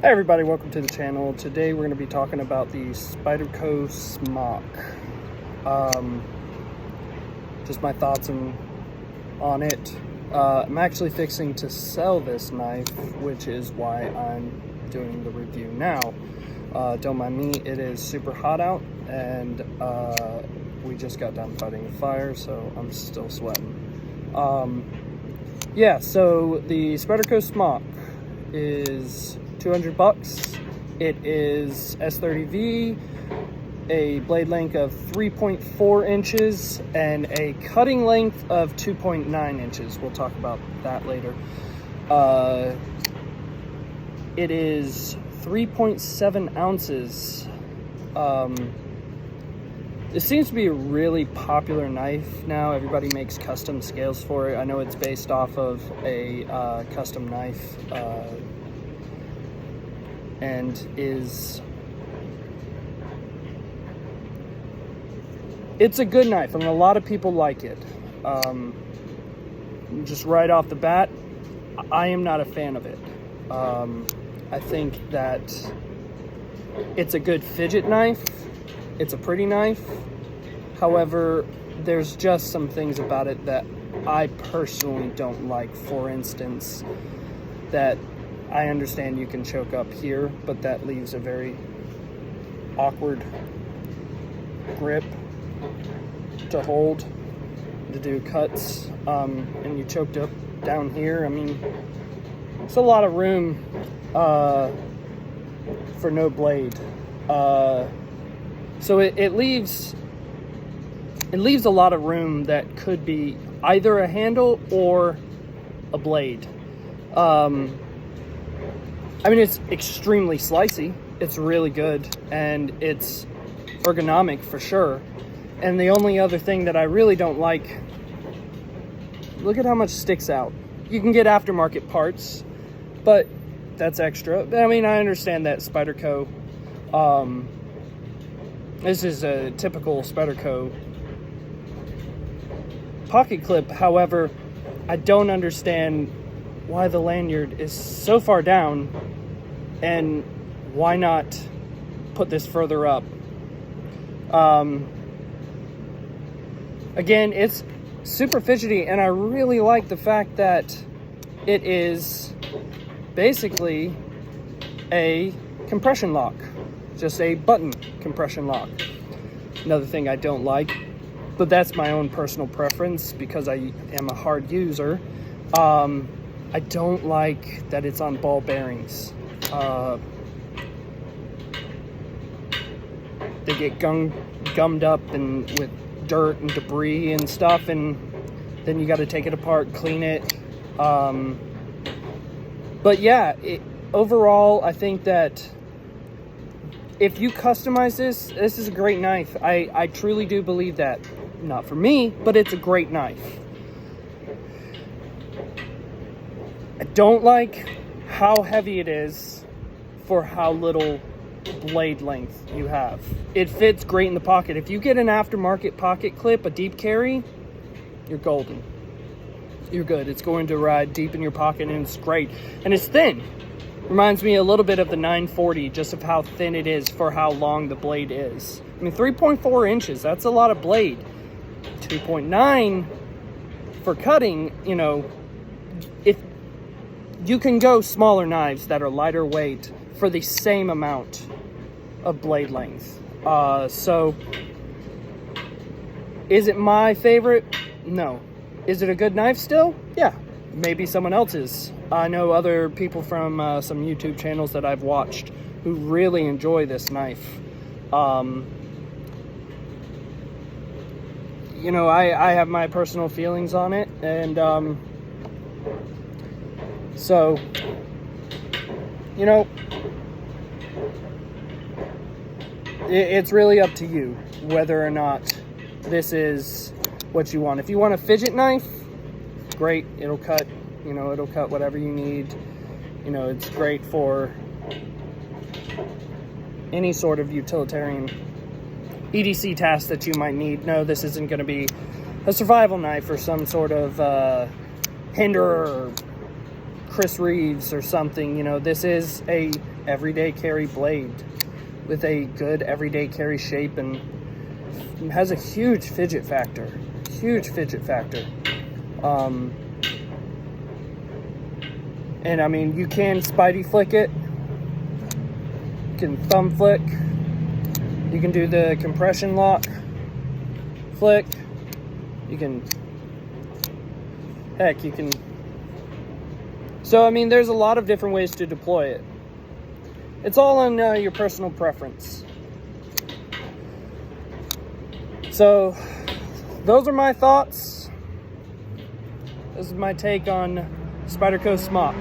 Hey everybody, welcome to the channel. Today we're going to be talking about the Spyderco Smock. Just my thoughts on it. I'm actually fixing to sell this knife, which is why I'm doing the review now. Don't mind me, it is super hot out, and we just got done fighting a fire, so I'm still sweating. Yeah, so the Spyderco Smock is $200. It is S30V, a blade length of 3.4 inches, and a cutting length of 2.9 inches. We'll talk about that later. It is 3.7 ounces. This seems to be a really popular knife now. Everybody makes custom scales for it. I know it's based off of a custom knife, and it's a good knife, and a lot of people like it. Just right off the bat, I am not a fan of it. I think that it's a good fidget knife. It's a pretty knife. However, there's just some things about it that I personally don't like. For instance, that I understand you can choke up here, but that leaves a very awkward grip to hold, to do cuts, and you choked up down here. I mean, it's a lot of room for no blade. So it leaves a lot of room that could be either a handle or a blade. I mean, it's extremely slicey. It's really good, and it's ergonomic for sure. And the only other thing that I really don't like, look at how much sticks out. You can get aftermarket parts, but that's extra. I mean, I understand that Spyderco, this is a typical Spyderco pocket clip. However, I don't understand why the lanyard is so far down, and why not put this further up. Again, it's super fidgety, and I really like the fact that it is basically a compression lock, just a button compression lock. Another thing I don't like, but that's my own personal preference because I am a hard user, I don't like that it's on ball bearings. They get gummed up and with dirt and debris and stuff, and then you got to take it apart, clean it. But yeah, overall, I think that if you customize this is a great knife. I truly do believe that. Not for me, but it's a great knife. I don't like how heavy it is for how little blade length you have. It fits great in the pocket. If you get an aftermarket pocket clip, a deep carry, you're golden. You're good. It's going to ride deep in your pocket, and it's great. And it's thin. Reminds me a little bit of the 940, just of how thin it is for how long the blade is. I mean, 3.4 inches, that's a lot of blade. 2.9 for cutting, you know, if you can go smaller knives that are lighter weight for the same amount of blade length. So is it my favorite? No. Is it a good knife still? Yeah, maybe someone else's. I know other people from some YouTube channels that I've watched who really enjoy this knife. You know, I have my personal feelings on it, and so, you know, it's really up to you whether or not this is what you want. If you want a fidget knife, great, it'll cut, you know, it'll cut whatever you need. You know, it's great for any sort of utilitarian EDC task that you might need. No, this isn't going to be a survival knife or some sort of hinder or Chris Reeves or something. You know, this is a everyday carry blade with a good everyday carry shape, and it has a huge fidget factor. Huge fidget factor. And I mean, you can Spidey flick it. You can thumb flick. You can do the compression lock flick. You can, heck, you can. So, I mean, there's a lot of different ways to deploy it. It's all on your personal preference. So, those are my thoughts. This is my take on Spyderco Smock.